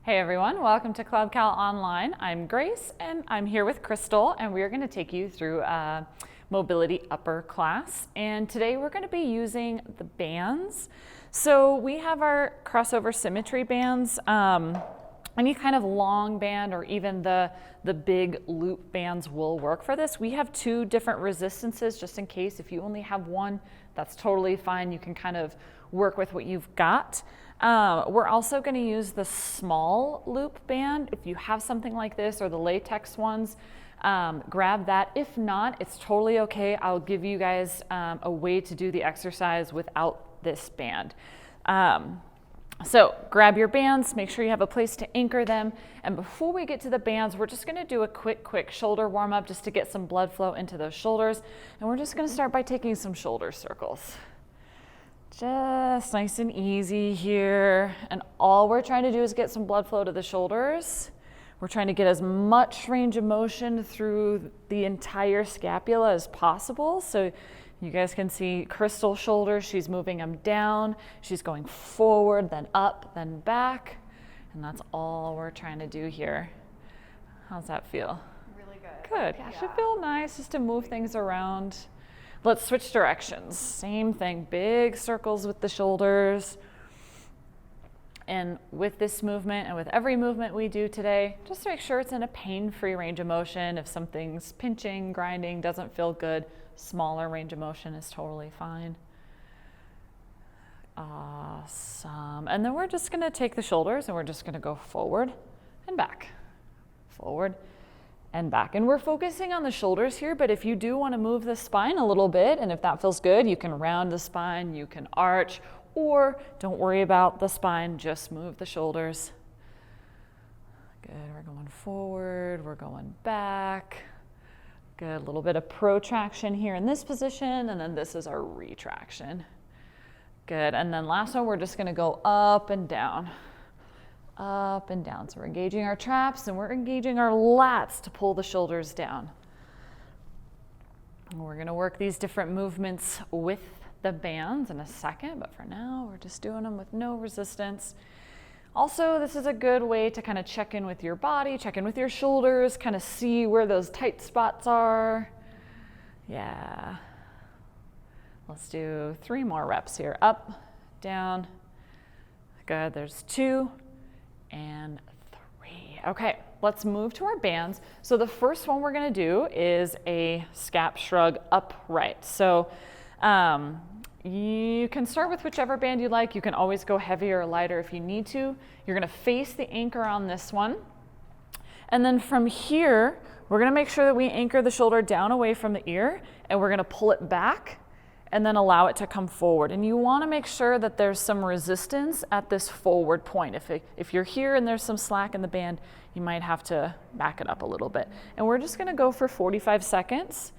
Hey everyone, welcome to Club Cal Online. I'm Grace and I'm here with Crystal, and we're going to take you through a mobility upper class. And today we're going to be using the bands. So we have our crossover symmetry bands. Any kind of long band or even the big loop bands will work for this. We have two different resistances just in case. If you only have one, that's totally fine. You can kind of work with what you've got. We're also going to use the small loop band. If you have something like this or the latex ones, grab that. If not, it's totally okay. I'll give you guys a way to do the exercise without this band. So grab your bands, make sure you have a place to anchor them. And before we get to the bands, we're just going to do a quick shoulder warm up just to get some blood flow into those shoulders. And we're just going to start by taking some shoulder circles. Just nice and easy here. And all we're trying to do is get some blood flow to the shoulders. We're trying to get as much range of motion through the entire scapula as possible. So you guys can see Crystal's shoulders. She's moving them down. She's going forward, then up, then back. And that's all we're trying to do here. How's that feel? Really good. Good. Yeah, it should feel nice just to move things around. Let's switch directions. Same thing, big circles with the shoulders. And with this movement and with every movement we do today, just make sure it's in a pain-free range of motion. If something's pinching, grinding, doesn't feel good, smaller range of motion is totally fine. Awesome. And then we're just gonna take the shoulders and we're just gonna go forward and back, forward and back. And we're focusing on the shoulders here, but if you do want to move the spine a little bit, and if that feels good, you can round the spine, you can arch, or don't worry about the spine, just move the shoulders. Good, we're going forward, we're going back. Good, a little bit of protraction here in this position, and then this is our retraction. Good, and then last one, we're just gonna go up and down. Up and down. So we're engaging our traps and we're engaging our lats to pull the shoulders down. And we're going to work these different movements with the bands in a second, but for now we're just doing them with no resistance. Also, this is a good way to kind of check in with your body, check in with your shoulders, kind of see where those tight spots are. Yeah. Let's do 3 more reps here. Up, down. Good. There's 2. And 3. Okay, let's move to our bands. So the first one we're going to do is a scap shrug upright. So you can start with whichever band you like. You can always go heavier or lighter if you need to. You're going to face the anchor on this one. And then from here, we're going to make sure that we anchor the shoulder down away from the ear, and we're going to pull it back and then allow it to come forward. And you want to make sure that there's some resistance at this forward point. If you're here and there's some slack in the band, you might have to back it up a little bit. And we're just going to go for 45 seconds,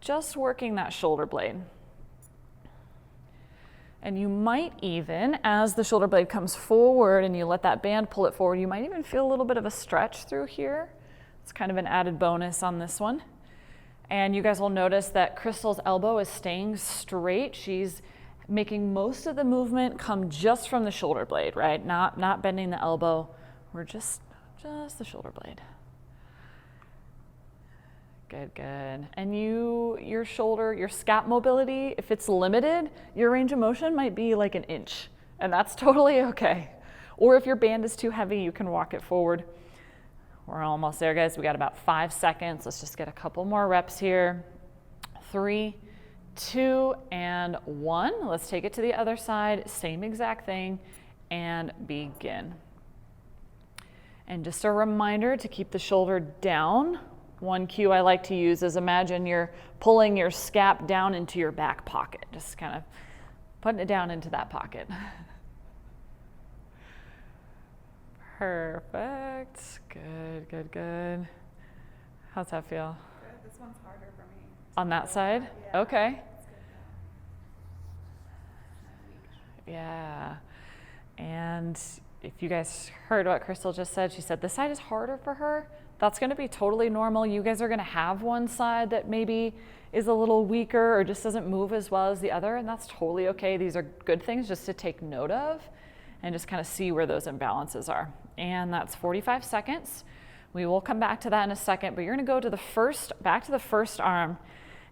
just working that shoulder blade. And you might even, as the shoulder blade comes forward and you let that band pull it forward, you might even feel a little bit of a stretch through here. It's kind of an added bonus on this one. And you guys will notice that Crystal's elbow is staying straight. She's making most of the movement come just from the shoulder blade, right? Not bending the elbow. We're just the shoulder blade. Good, good. And your shoulder, your scap mobility, if it's limited, your range of motion might be like 1 inch, and that's totally okay. Or if your band is too heavy, you can walk it forward. We're almost there, guys. We got about 5 seconds. Let's just get a couple more reps here. 3, 2, and 1. Let's take it to the other side. Same exact thing, and begin. And just a reminder to keep the shoulder down. One cue I like to use is imagine you're pulling your scap down into your back pocket. Just kind of putting it down into that pocket. Perfect. Good, good, good. How's that feel? Good. This one's harder for me. On that side? Yeah. Okay. Yeah. And if you guys heard what Crystal just said, she said this side is harder for her. That's going to be totally normal. You guys are going to have one side that maybe is a little weaker or just doesn't move as well as the other, and that's totally okay. These are good things just to take note of. and just kind of see where those imbalances are. And that's 45 seconds. We will come back to that in a second, but you're gonna go to back to the first arm,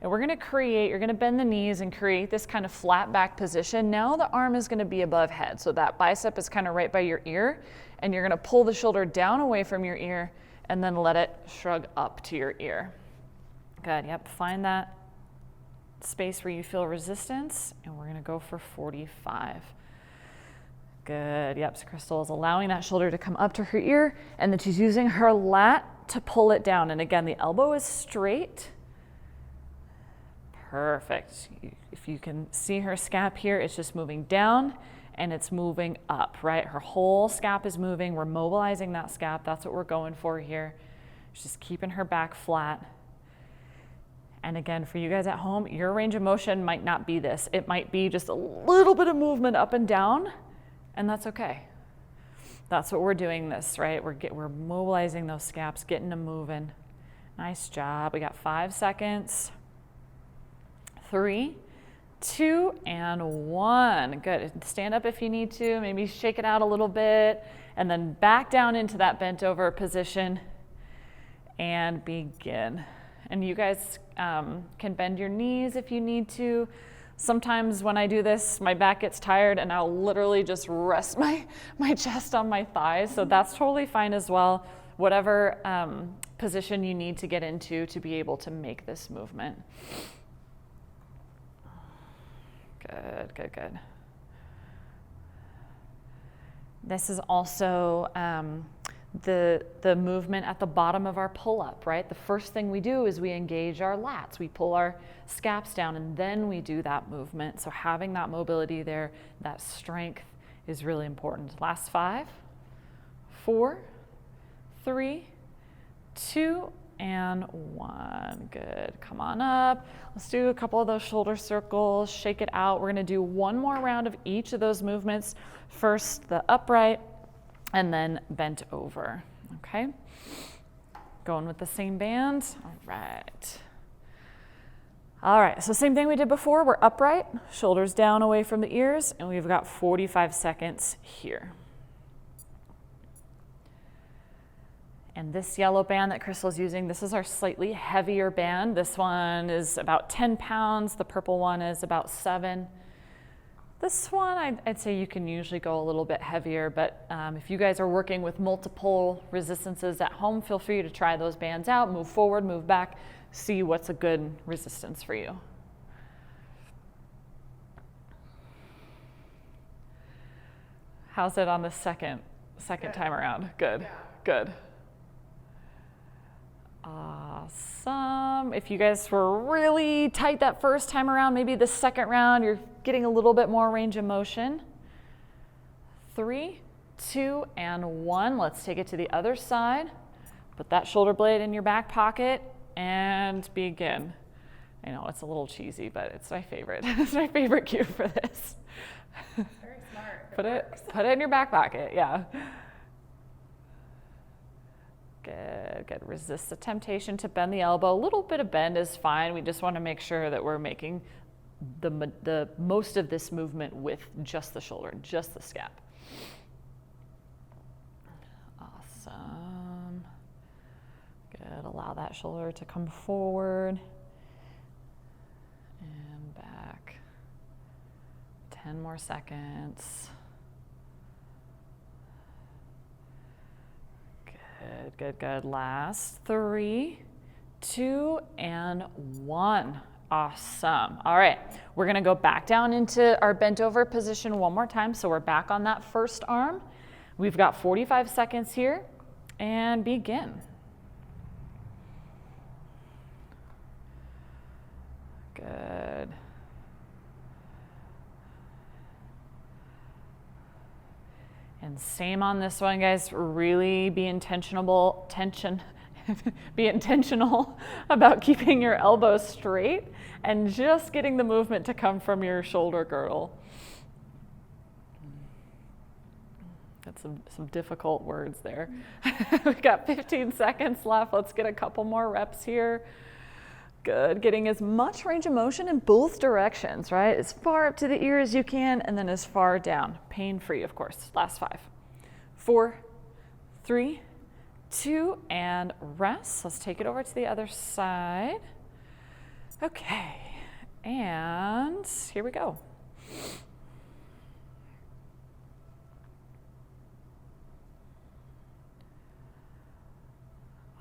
and we're gonna you're gonna bend the knees and create this kind of flat back position. Now the arm is gonna be above head, so that bicep is kind of right by your ear, and you're gonna pull the shoulder down away from your ear, and then let it shrug up to your ear. Good, yep, find that space where you feel resistance, and we're gonna go for 45. Good, yep, so Crystal is allowing that shoulder to come up to her ear, and then she's using her lat to pull it down. And again, the elbow is straight. Perfect. If you can see her scap here, it's just moving down and it's moving up, right? Her whole scap is moving. We're mobilizing that scap. That's what we're going for here. She's just keeping her back flat. And again, for you guys at home, your range of motion might not be this. It might be just a little bit of movement up and down, and that's okay. That's what we're doing this, right? We're mobilizing those scaps, getting them moving. Nice job. We got 5 seconds. 3, 2, and 1. Good. Stand up if you need to. Maybe shake it out a little bit, and then back down into that bent over position and begin. And you guys can bend your knees if you need to. Sometimes when I do this, my back gets tired and I'll literally just rest my chest on my thighs. So that's totally fine as well. Whatever position you need to get into to be able to make this movement. Good, good, good. This is also the movement at the bottom of our pull-up, right? The first thing we do is we engage our lats. We pull our scaps down and then we do that movement. So having that mobility there, that strength is really important. Last 5, 4, 3, 2, and 1. Good. Come on up. Let's do a couple of those shoulder circles. Shake it out. We're going to do one more round of each of those movements. First, the upright, and then bent over. Okay. Going with the same band. All right. All right. So same thing we did before. We're upright, shoulders down away from the ears, and we've got 45 seconds here. And this yellow band that Crystal's using, this is our slightly heavier band. This one is about 10 pounds. The purple one is about 7. This one, I'd say you can usually go a little bit heavier, but if you guys are working with multiple resistances at home, feel free to try those bands out, move forward, move back, see what's a good resistance for you. How's it on the second time around? Good, yeah. Good. Awesome. If you guys were really tight that first time around, maybe the second round, you're getting a little bit more range of motion. 3, 2, and 1. Let's take it to the other side. Put that shoulder blade in your back pocket and begin. I know it's a little cheesy, but it's my favorite. It's my favorite cue for this. Very smart. Put it in your back pocket, yeah. Good, good. Resist the temptation to bend the elbow. A little bit of bend is fine. We just want to make sure that we're making the most of this movement with just the shoulder, just the scap. Awesome. Good. Allow that shoulder to come forward and back. 10 more seconds. Good, good, good. Last 3, 2, and 1. Awesome. All right, we're gonna go back down into our bent over position one more time. So we're back on that first arm. We've got 45 seconds here and begin. Good. And same on this one, guys. Really be intentional about keeping your elbows straight and just getting the movement to come from your shoulder girdle. That's some difficult words there. We've got 15 seconds left. Let's get a couple more reps here. Good, getting as much range of motion in both directions, right? As far up to the ear as you can, and then as far down. Pain-free, of course. Last 5, 4, 3, 2, and rest. Let's take it over to the other side. Okay, and here we go.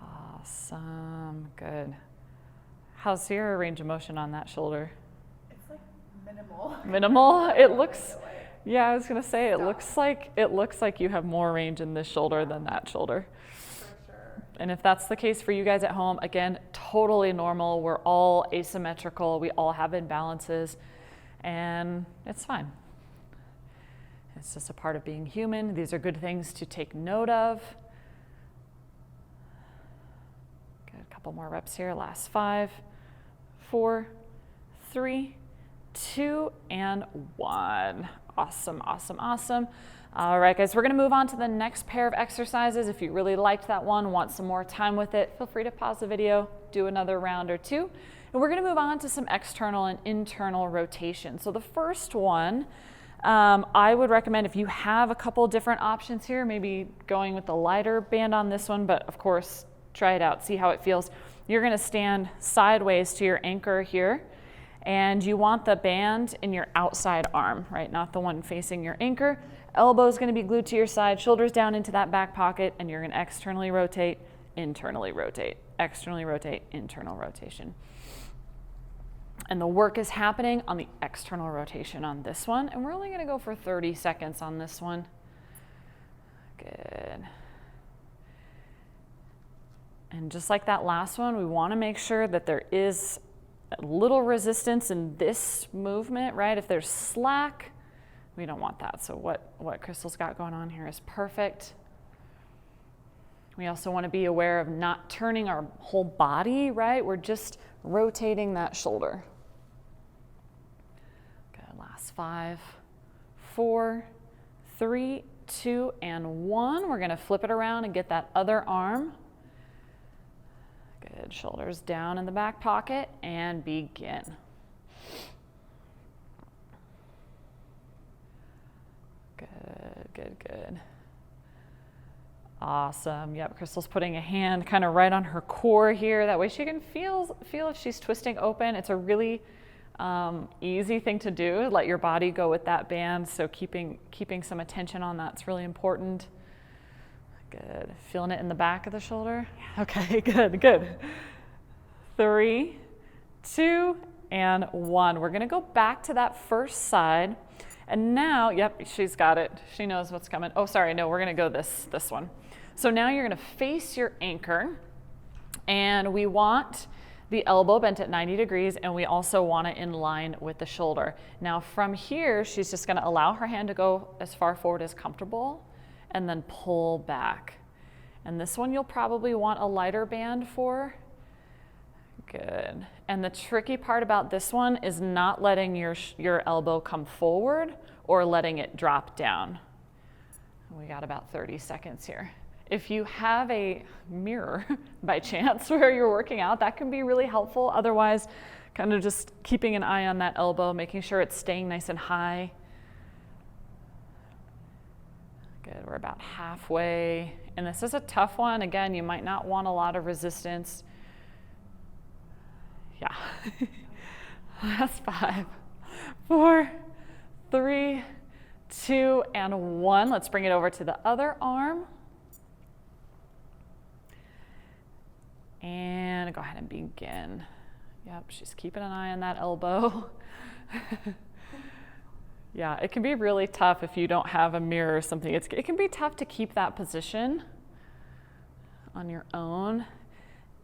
Awesome, good. How's your range of motion on that shoulder? It's like minimal. Minimal? It looks, yeah, I was gonna say, it looks like you have more range in this shoulder than that shoulder. For sure. And if that's the case for you guys at home, again, totally normal. We're all asymmetrical. We all have imbalances, and it's fine. It's just a part of being human. These are good things to take note of. Good, a couple more reps here. Last 5, 4, 3, 2, and 1. Awesome, awesome, awesome. All right, guys, we're gonna move on to the next pair of exercises. If you really liked that one, want some more time with it, feel free to pause the video, do another round or two. And we're gonna move on to some external and internal rotation. So the first one, I would recommend, if you have a couple different options here, maybe going with the lighter band on this one, but of course, try it out, see how it feels. You're gonna stand sideways to your anchor here, and you want the band in your outside arm, right? Not the one facing your anchor. Elbow's gonna be glued to your side, shoulders down into that back pocket, and you're gonna externally rotate, internally rotate, externally rotate, internal rotation. And the work is happening on the external rotation on this one, and we're only gonna go for 30 seconds on this one. Good. And just like that last one, we wanna make sure that there is a little resistance in this movement, right? If there's slack, we don't want that. So what Crystal's got going on here is perfect. We also want to be aware of not turning our whole body, right? We're just rotating that shoulder. Good, last 5, 4, 3, 2, and 1. We're gonna flip it around and get that other arm. Good, shoulders down in the back pocket and begin. Good, good, good. Awesome. Yep, Crystal's putting a hand kind of right on her core here. That way she can feel if she's twisting open. It's a really easy thing to do. Let your body go with that band. So keeping some attention on that's really important. Good. Feeling it in the back of the shoulder? Okay, good, good. 3, 2, and 1. We're gonna go back to that first side. And now, yep, she's got it. She knows what's coming. Oh, sorry, no, we're gonna go this one. So now you're gonna face your anchor, and we want the elbow bent at 90 degrees, and we also want it in line with the shoulder. Now from here, she's just gonna allow her hand to go as far forward as comfortable, and then pull back. And this one you'll probably want a lighter band for. Good. And the tricky part about this one is not letting your elbow come forward or letting it drop down. We got about 30 seconds here. If you have a mirror by chance where you're working out, that can be really helpful. Otherwise, kind of just keeping an eye on that elbow, making sure it's staying nice and high. Good, we're about halfway. And this is a tough one. Again, you might not want a lot of resistance. Yeah. Last 5, 4, 3, 2, and 1. Let's bring it over to the other arm. And go ahead and begin. Yep, she's keeping an eye on that elbow. Yeah, it can be really tough if you don't have a mirror or something. It can be tough to keep that position on your own.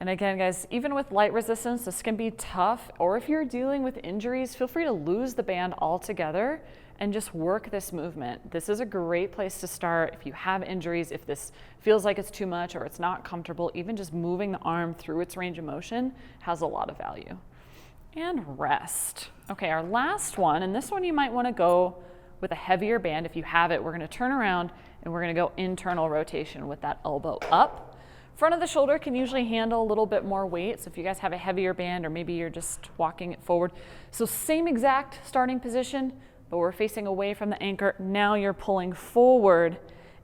And again, guys, even with light resistance, this can be tough. Or if you're dealing with injuries, feel free to lose the band altogether and just work this movement. This is a great place to start. If you have injuries, if this feels like it's too much or it's not comfortable, even just moving the arm through its range of motion has a lot of value. And rest. Okay, our last one, and this one you might want to go with a heavier band if you have it. We're going to turn around and we're going to go internal rotation with that elbow up. Front of the shoulder can usually handle a little bit more weight. So if you guys have a heavier band or maybe you're just walking it forward. So same exact starting position, but we're facing away from the anchor. Now you're pulling forward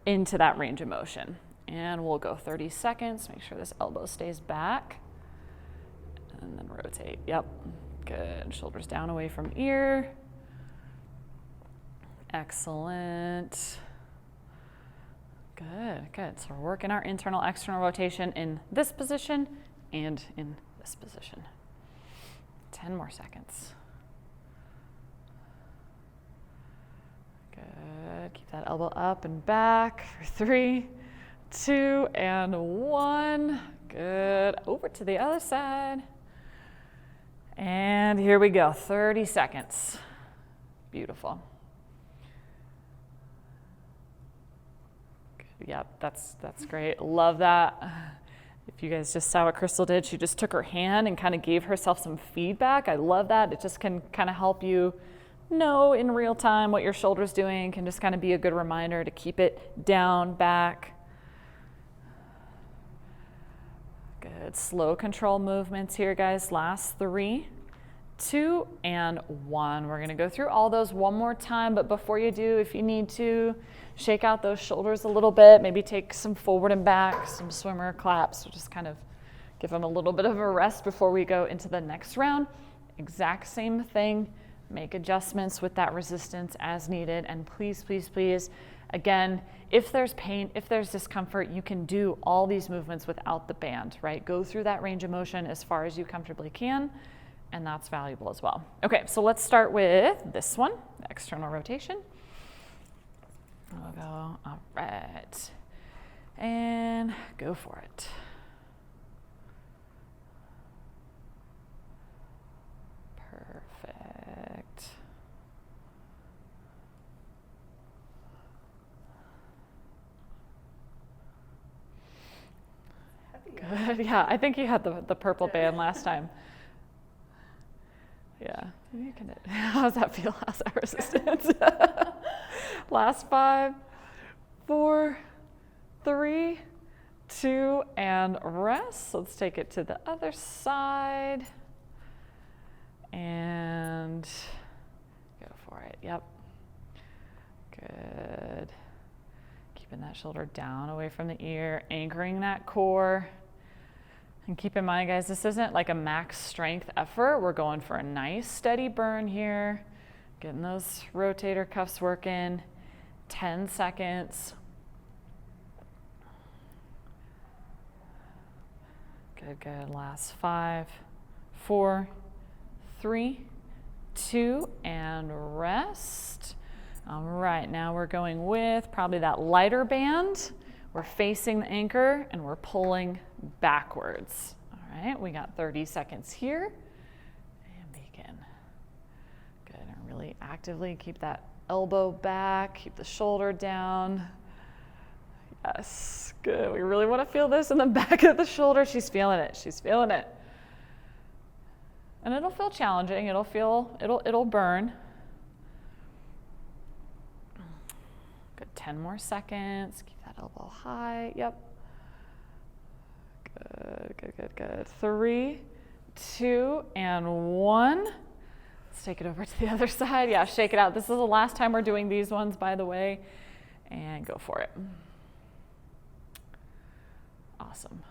into that range of motion. And we'll go 30 seconds. Make sure this elbow stays back. And then rotate. Yep. Good. Shoulders down away from ear. Excellent. Good, good. So we're working our internal, external rotation in this position and in this position. 10 more seconds. Good. Keep that elbow up and back for 3, 2, and 1. Good. Over to the other side. And here we go. 30 seconds. Beautiful. Yep, that's great. Love that. If you guys just saw what Crystal did, she just took her hand and kind of gave herself some feedback. I love that. It just can kind of help you know in real time what your shoulder's doing. Can just kind of be a good reminder to keep it down, back. Good. Slow control movements here, guys. Last 3, 2, and 1. We're going to go through all those one more time, but before you do, if you need to, shake out those shoulders a little bit, maybe take some forward and back, some swimmer claps, so just kind of give them a little bit of a rest before we go into the next round. Exact same thing, make adjustments with that resistance as needed, and please, please, please, again, if there's pain, if there's discomfort, you can do all these movements without the band, right? Go through that range of motion as far as you comfortably can, and that's valuable as well. Okay, so let's start with this one, the external rotation. We'll go, all right, and go for it. Perfect. Good, yeah, I think you had the purple band last time. Yeah, you can. How's that feel? How's that resistance? Last 5, 4, 3, 2, and rest. Let's take it to the other side. And go for it. Yep. Good. Keeping that shoulder down away from the ear, anchoring that core. And keep in mind, guys, this isn't like a max strength effort. We're going for a nice steady burn here. Getting those rotator cuffs working. 10 seconds. Good, good. Last 5, 4, 3, 2, and rest. All right, now we're going with probably that lighter band. We're facing the anchor and we're pulling backwards. All right, we got 30 seconds here. And begin. Good, and really actively keep that elbow back, keep the shoulder down. Yes, good. We really want to feel this in the back of the shoulder. She's feeling it, she's feeling it. And it'll feel challenging, it'll burn. Good, 10 more seconds. Keep that elbow high, yep. Good, good, good, good. 3, 2, and 1. Let's take it over to the other side. Yeah, shake it out. This is the last time we're doing these ones, by the way. And go for it. Awesome.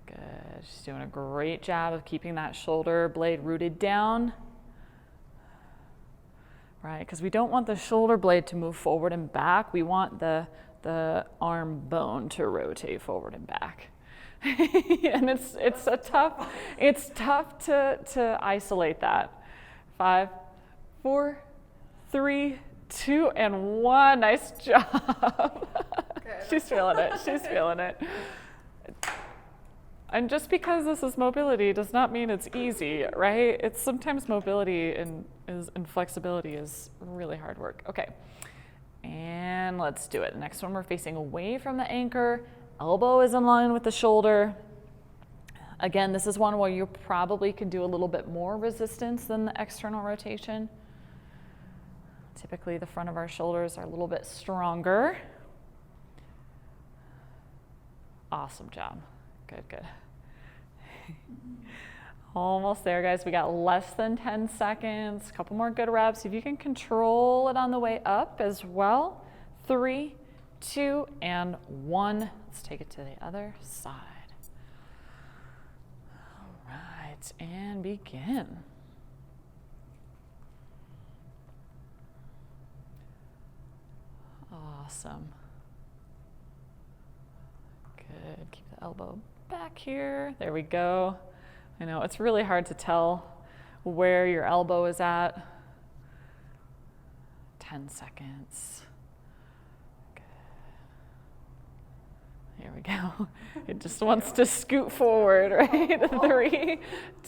Good. She's doing a great job of keeping that shoulder blade rooted down. Right, because we don't want the shoulder blade to move forward and back. We want the arm bone to rotate forward and back. And it's tough to isolate that. 5, 4, 3, 2, and 1. Nice job. She's feeling it. She's feeling it. And just because this is mobility does not mean it's easy, right? It's sometimes mobility and flexibility is really hard work. Okay, and let's do it. The next one, we're facing away from the anchor. Elbow is in line with the shoulder. Again, this is one where you probably can do a little bit more resistance than the external rotation. Typically, the front of our shoulders are a little bit stronger. Awesome job. Good, good. Almost there, guys. We got less than 10 seconds. A couple more good reps. If you can control it on the way up as well. 3, 2, and 1. Let's take it to the other side. All right, and begin. Awesome. Good. Keep the elbow back here. There we go. I know it's really hard to tell where your elbow is at. 10 seconds. Good. Here we go. It just wants to scoot forward, right? 3,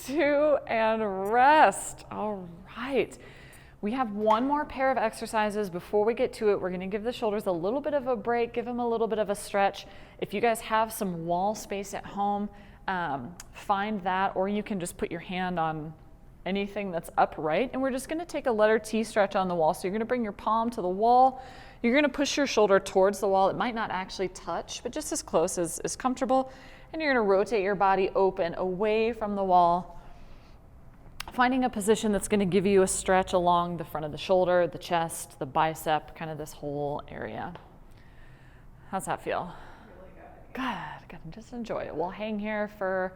2, and rest. All right. We have one more pair of exercises. Before we get to it, we're going to give the shoulders a little bit of a break, give them a little bit of a stretch. If you guys have some wall space at home, find that, or you can just put your hand on anything that's upright. And we're just going to take a letter T stretch on the wall. So you're going to bring your palm to the wall. You're going to push your shoulder towards the wall. It might not actually touch, but just as close as comfortable. And you're going to rotate your body open away from the wall, finding a position that's going to give you a stretch along the front of the shoulder, the chest, the bicep, kind of this whole area. How's that feel? Really good. Good, good. Just enjoy it. We'll hang here for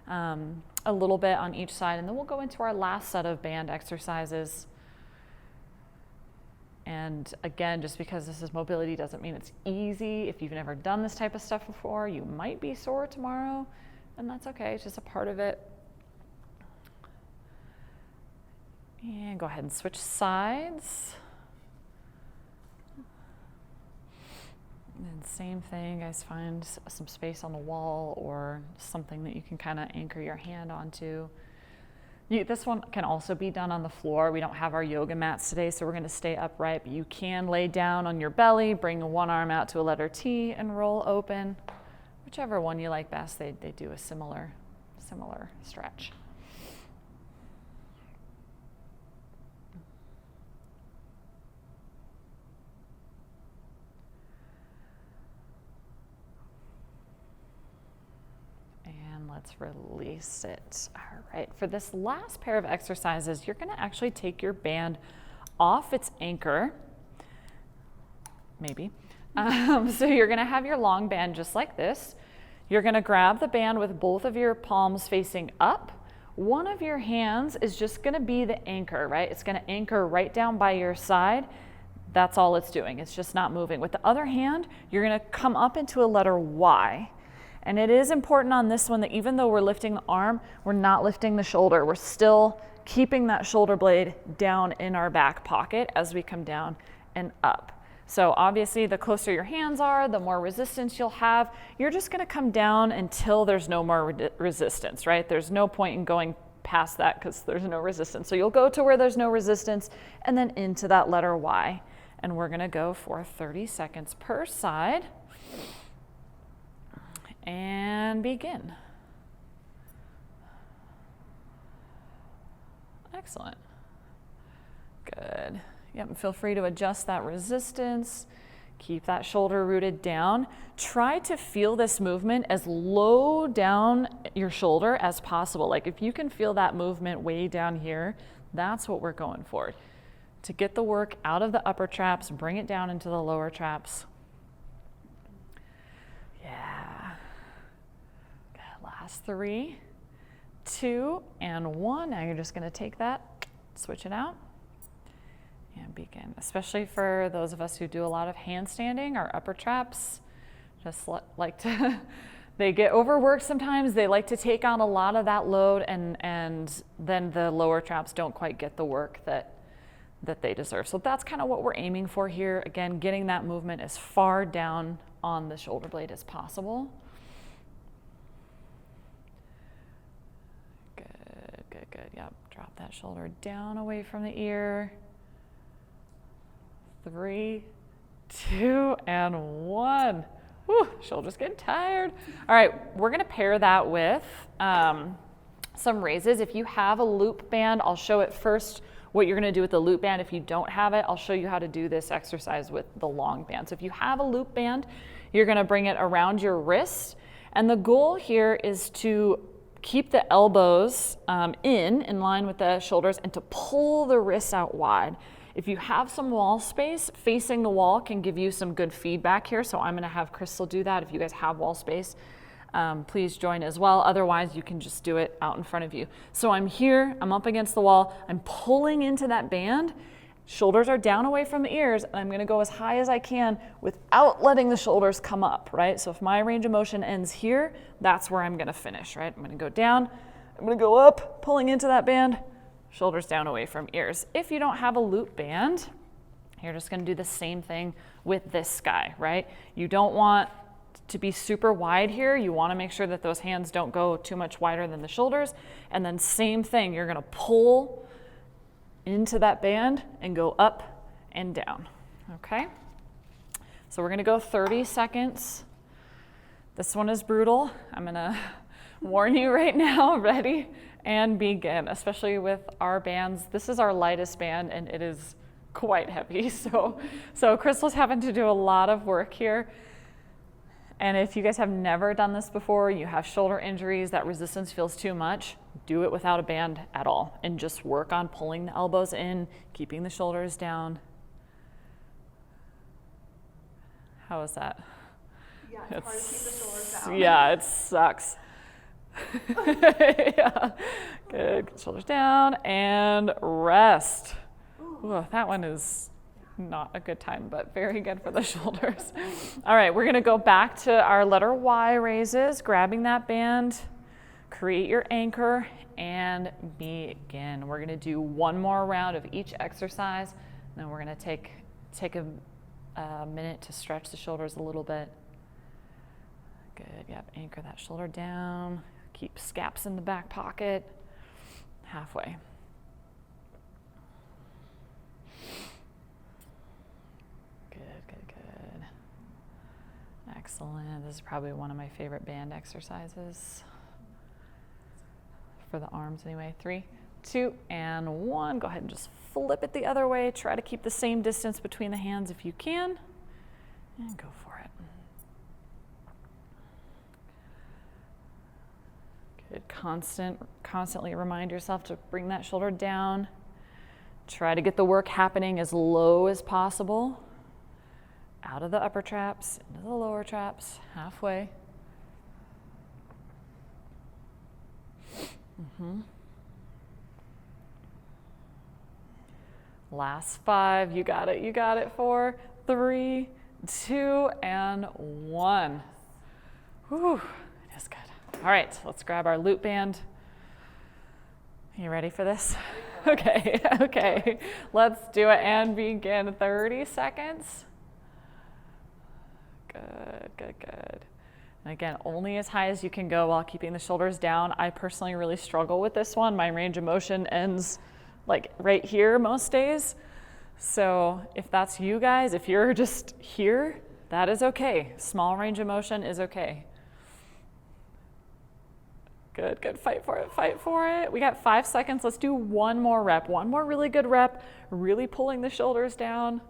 a little bit on each side, and then we'll go into our last set of band exercises. And again, just because this is mobility doesn't mean it's easy. If you've never done this type of stuff before, you might be sore tomorrow, and that's okay. It's just a part of it. And go ahead and switch sides. And same thing, guys, find some space on the wall or something that you can kind of anchor your hand onto. This one can also be done on the floor. We don't have our yoga mats today, so we're going to stay upright, but you can lay down on your belly, bring one arm out to a letter T and roll open. Whichever one you like best, they do a similar stretch. Let's release it. All right, for this last pair of exercises, you're going to actually take your band off its anchor, maybe. So you're going to have your long band just like this. You're going to grab the band with both of your palms facing up. One of your hands is just going to be the anchor, right? It's going to anchor right down by your side. That's all it's doing. It's just not moving. With the other hand, you're going to come up into a letter Y. And it is important on this one that even though we're lifting the arm, we're not lifting the shoulder. We're still keeping that shoulder blade down in our back pocket as we come down and up. So obviously the closer your hands are, the more resistance you'll have. You're just going to come down until there's no more resistance, right? There's no point in going past that because there's no resistance. So you'll go to where there's no resistance and then into that letter Y. And we're going to go for 30 seconds per side. And begin. Excellent. Good. Yep, and feel free to adjust that resistance. Keep that shoulder rooted down. Try to feel this movement as low down your shoulder as possible. Like if you can feel that movement way down here, that's what we're going for. To get the work out of the upper traps, bring it down into the lower traps. Yeah. Good. Last 3, 2, and 1. Now you're just going to take that, switch it out, and begin. Especially for those of us who do a lot of handstanding, our upper traps just like to, they get overworked sometimes. They like to take on a lot of that load, and then the lower traps don't quite get the work that they deserve. So that's kind of what we're aiming for here. Again, getting that movement as far down on the shoulder blade as possible. Good, good, good. Yep, drop that shoulder down away from the ear. 3, 2, and 1. Whew, shoulder's getting tired. All right, we're gonna pair that with some raises. If you have a loop band, I'll show it first what you're gonna do with the loop band. If you don't have it, I'll show you how to do this exercise with the long band. So if you have a loop band, you're gonna bring it around your wrist. And the goal here is to keep the elbows in line with the shoulders and to pull the wrists out wide. If you have some wall space, facing the wall can give you some good feedback here. So I'm gonna have Crystal do that. If you guys have wall space, please join as well. Otherwise, you can just do it out in front of you. So I'm here, I'm up against the wall, I'm pulling into that band. Shoulders are down away from the ears, and I'm gonna go as high as I can without letting the shoulders come up, right? So if my range of motion ends here, that's where I'm gonna finish, right? I'm gonna go down, I'm gonna go up, pulling into that band, shoulders down away from ears. If you don't have a loop band, you're just gonna do the same thing with this guy, right? You don't want to be super wide here. You wanna make sure that those hands don't go too much wider than the shoulders. And then same thing, you're gonna pull into that band and go up and down, okay? So we're gonna go 30 seconds. This one is brutal. I'm gonna warn you right now, ready and begin, especially with our bands. This is our lightest band and it is quite heavy. So Crystal's having to do a lot of work here. And if you guys have never done this before, you have shoulder injuries, that resistance feels too much, do it without a band at all and just work on pulling the elbows in, keeping the shoulders down. How is that? Yeah, it's hard to keep the shoulders down. Yeah, it sucks. Yeah. Good, shoulders down and rest. Ooh, that one is not a good time, but very good for the shoulders. All right, we're gonna go back to our letter Y raises, grabbing that band, create your anchor, and begin. We're gonna do one more round of each exercise, and then we're gonna take a minute to stretch the shoulders a little bit. Good, yep, anchor that shoulder down, keep scaps in the back pocket, halfway. Good. Excellent. This is probably one of my favorite band exercises for the arms anyway. 3, 2, and 1. Go ahead and just flip it the other way. Try to keep the same distance between the hands if you can, and go for it. Good. Constantly remind yourself to bring that shoulder down. Try to get the work happening as low as possible. Out of the upper traps, into the lower traps, halfway. Last 5, you got it. 4, 3, 2, and 1. Whew, it is good. All right, let's grab our loop band. You ready for this? Okay, let's do it and begin. 30 seconds. Good. And again, only as high as you can go while keeping the shoulders down. I personally really struggle with this one. My range of motion ends like right here most days. So if that's you guys, if you're just here, that is okay. Small range of motion is okay. Good, fight for it. We got 5 seconds. Let's do one more rep. One more really good rep, really pulling the shoulders down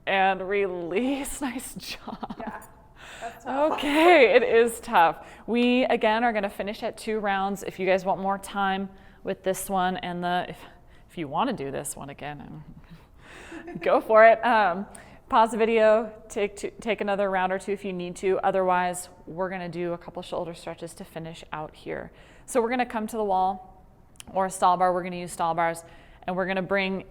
and release. Nice job. Yeah, that's tough. Okay, it is tough. We, again, are gonna finish at 2 rounds. If you guys want more time with this one and if you wanna do this one again, go for it. Pause the video, take another round or 2 if you need to. Otherwise, we're gonna do a couple shoulder stretches to finish out here. So we're gonna come to the wall or a stall bar. We're gonna use stall bars, and we're gonna bring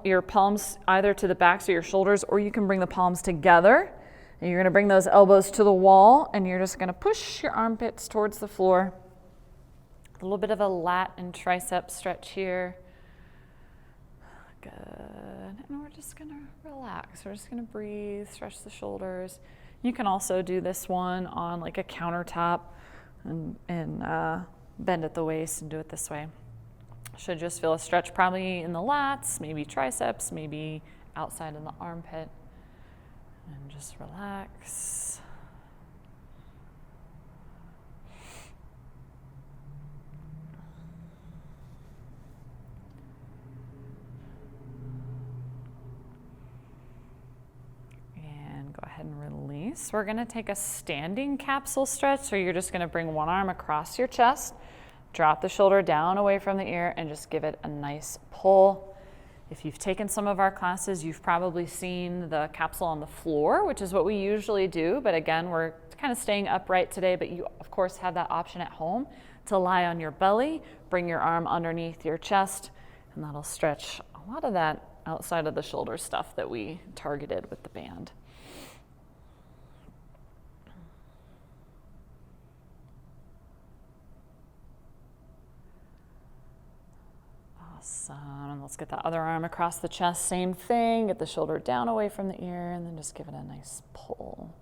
your palms either to the backs of your shoulders, or you can bring the palms together. And you're gonna bring those elbows to the wall, and you're just gonna push your armpits towards the floor. A little bit of a lat and tricep stretch here. Good, and we're just gonna relax. We're just gonna breathe, stretch the shoulders. You can also do this one on like a countertop and bend at the waist and do it this way. Should just feel a stretch probably in the lats, maybe triceps, maybe outside in the armpit. And just relax. And go ahead and release. So we're gonna take a standing capsule stretch. So you're just gonna bring one arm across your chest, drop the shoulder down away from the ear, and just give it a nice pull. If you've taken some of our classes, you've probably seen the capsule on the floor, which is what we usually do. But again, we're kind of staying upright today, but you of course have that option at home to lie on your belly, bring your arm underneath your chest, and that'll stretch a lot of that outside of the shoulder stuff that we targeted with the band. Awesome. Let's get that other arm across the chest. Same thing. Get the shoulder down away from the ear and then just give it a nice pull.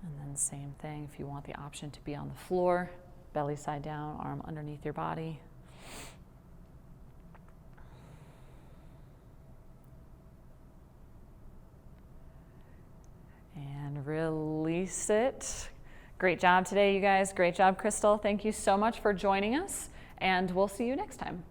And then same thing if you want the option to be on the floor, belly side down, arm underneath your body. And release it. Great job today, you guys. Great job, Crystal. Thank you so much for joining us, and we'll see you next time.